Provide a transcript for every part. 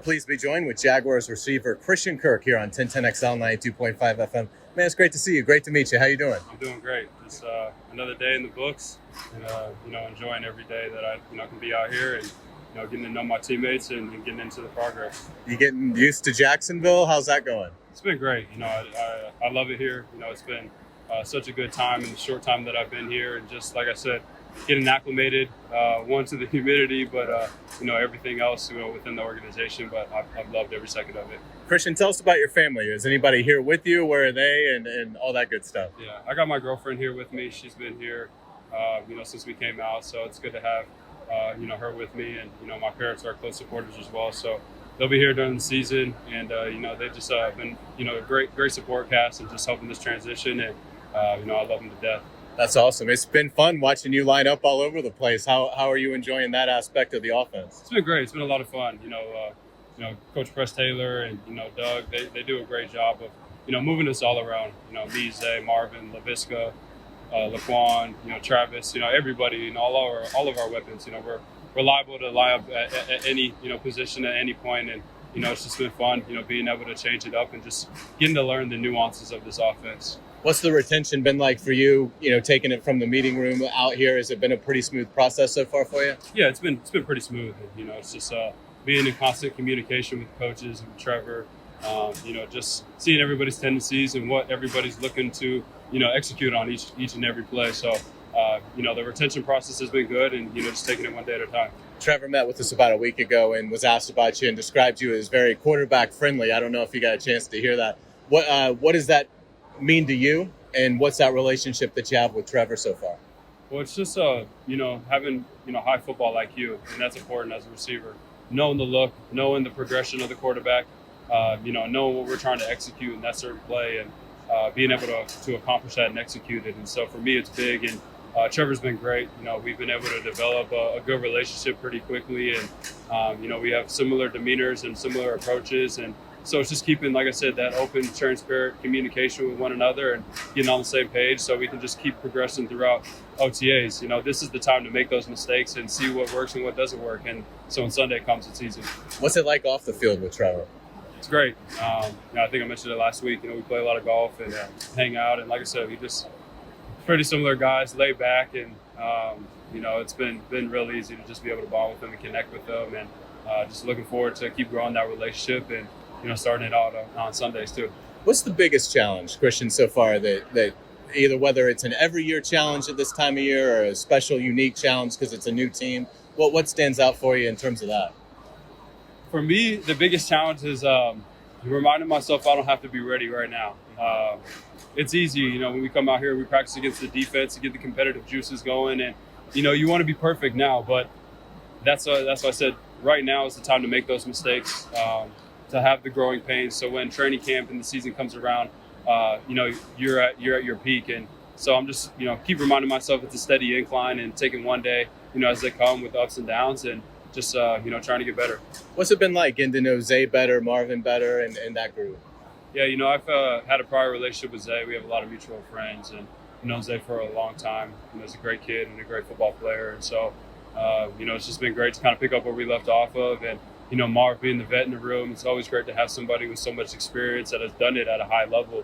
pleased to be joined with Jaguars receiver Christian Kirk here on 1010XL 92.5 FM. Man, it's great to see you. Great to meet you. How you doing? I'm doing great. Just another day in the books, and enjoying every day that I can be out here and getting to know my teammates and getting into the progress. You getting used to Jacksonville? How's that going? It's been great. I love it here. It's been such a good time in the short time that I've been here, and just like I said, getting acclimated, one to the humidity, but everything else within the organization. But I've loved every second of it. Christian, tell us about your family. Is anybody here with you? Where are they? And all that good stuff. Yeah, I got my girlfriend here with me. She's been here, since we came out. So it's good to have, her with me. And, my parents are close supporters as well. So they'll be here during the season. And, they've just been, a great support cast and just helping this transition. And, I love them to death. That's awesome. It's been fun watching you line up all over the place. How are you enjoying that aspect of the offense? It's been great. It's been a lot of fun. Coach Press Taylor and, Doug, they do a great job of, moving us all around. Me, Zay, Marvin, LaVisca, Laquan, Travis, everybody, all of our weapons. We're liable to line up at any, position at any point. And, it's just been fun, being able to change it up and just getting to learn the nuances of this offense. What's the retention been like for you, taking it from the meeting room out here? Has it been a pretty smooth process so far for you? Yeah, it's been pretty smooth. It's just being in constant communication with coaches and Trevor, just seeing everybody's tendencies and what everybody's looking to, execute on each and every play. So, the retention process has been good and, just taking it one day at a time. Trevor met with us about a week ago and was asked about you and described you as very quarterback friendly. I don't know if you got a chance to hear that. What does that mean to you, and what's that relationship that you have with Trevor so far? Well, it's just having high football IQ, and that's important as a receiver. Knowing the look, knowing the progression of the quarterback, knowing what we're trying to execute in that certain play, and being able to accomplish that and execute it. And so for me, it's big. And Trevor's been great. We've been able to develop a good relationship pretty quickly, and we have similar demeanors and similar approaches. And so it's just keeping, like I said, that open, transparent communication with one another and getting on the same page so we can just keep progressing throughout OTAs. This is the time to make those mistakes and see what works and what doesn't work. And so when Sunday comes, it's easy. What's it like off the field with Trevor? It's great. I think I mentioned it last week. We play a lot of golf and hang out. And like I said, we just pretty similar guys, laid back. And, it's been real easy to just be able to bond with them and connect with them. And just looking forward to keep growing that relationship and, starting it out on Sundays too. What's the biggest challenge, Christian, so far that either whether it's an every year challenge at this time of year or a special, unique challenge because it's a new team? What stands out for you in terms of that? For me, the biggest challenge is reminding myself I don't have to be ready right now. It's easy, when we come out here, we practice against the defense to get the competitive juices going, and you want to be perfect now, but that's why I said right now is the time to make those mistakes. To have the growing pains, so when training camp and the season comes around, you're at your peak. And so I'm just keep reminding myself it's a steady incline and taking one day as they come with ups and downs, and just trying to get better. What's it been like getting to know Zay better, Marvin better, and that group? Yeah, I've had a prior relationship with Zay. We have a lot of mutual friends, and known Zay for a long time. He's a great kid and a great football player, and so it's just been great to kind of pick up where we left off of. And Marv being the vet in the room, it's always great to have somebody with so much experience that has done it at a high level.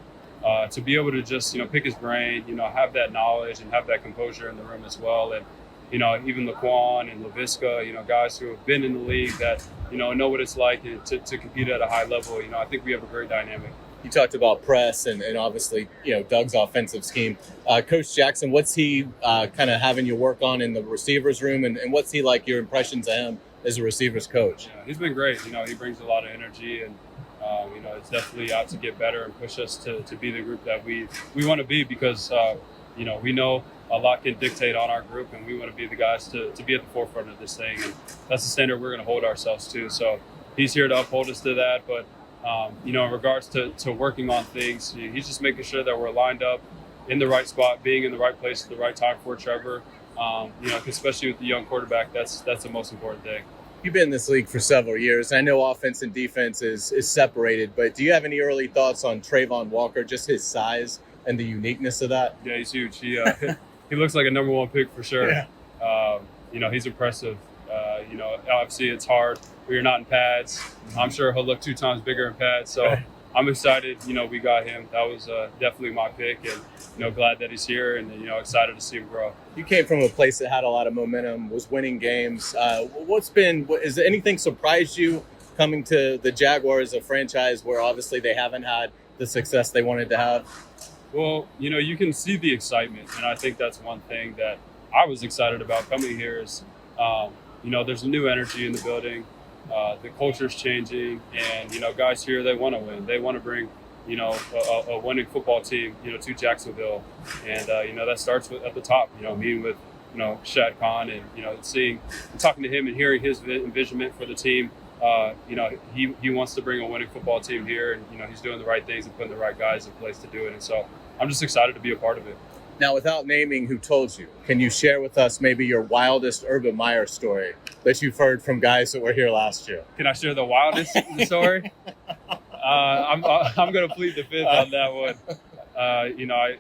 To be able to just, pick his brain, have that knowledge and have that composure in the room as well. And, even Laquan and LaVisca, guys who have been in the league that, know what it's like to compete at a high level. I think we have a great dynamic. You talked about press and obviously, Doug's offensive scheme. Coach Jackson, what's he kind of having you work on in the receivers room, and what's he like, your impressions of him as a receivers coach? Yeah, he's been great. He brings a lot of energy, and it's definitely out to get better and push us to be the group that we want to be, because we know a lot can dictate on our group, and we want to be the guys to be at the forefront of this thing, and that's the standard we're going to hold ourselves to. So he's here to uphold us to that, but in regards to working on things, he's just making sure that we're lined up in the right spot, being in the right place at the right time for Trevor. Especially with the young quarterback, that's the most important thing. You've been in this league for several years. I know offense and defense is separated, but do you have any early thoughts on Trayvon Walker, just his size and the uniqueness of that? Yeah, he's huge. He looks like a number one pick for sure. Yeah. He's impressive. You know, obviously it's hard when you're not in pads. I'm sure he'll look 2 times bigger in pads. So I'm excited. You know, we got him. That was definitely my pick, and you know, glad that he's here, and you know, excited to see him grow. You came from a place that had a lot of momentum, was winning games. Is anything surprised you coming to the Jaguars, a franchise where obviously they haven't had the success they wanted to have? Well, you know, you can see the excitement, and I think that's one thing that I was excited about coming here is, you know, there's a new energy in the building. The culture's changing, and, you know, guys here, they want to win. They want to bring, you know, a winning football team, you know, to Jacksonville. And, you know, that starts at the top, you know, meeting with, you know, Shad Khan and, you know, talking to him and hearing his envisionment for the team. You know, he wants to bring a winning football team here, and, you know, he's doing the right things and putting the right guys in place to do it. And so I'm just excited to be a part of it. Now, without naming who told you, can you share with us maybe your wildest Urban Meyer story that you've heard from guys that were here last year? Can I share the wildest story? I'm going to plead the fifth on that one. You know,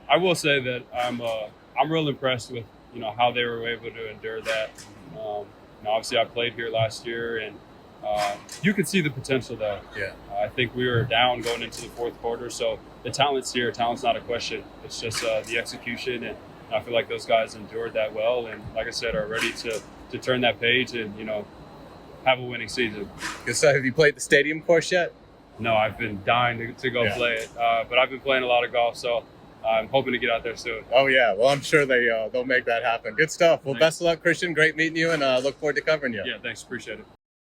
I will say that I'm real impressed with, you know, how they were able to endure that. You know, obviously, I played here last year, and you could see the potential though. Yeah. I think we were down going into the fourth quarter, so the talent's here. Talent's not a question. It's just the execution, and I feel like those guys endured that well, and like I said, are ready to turn that page and, you know, have a winning season. So have you played the stadium course yet? No, I've been dying to go play it, but I've been playing a lot of golf, so I'm hoping to get out there soon. Oh yeah, well I'm sure they'll make that happen. Good stuff. Well, Best of luck, Christian. Great meeting you, and look forward to covering you. Yeah, thanks. Appreciate it.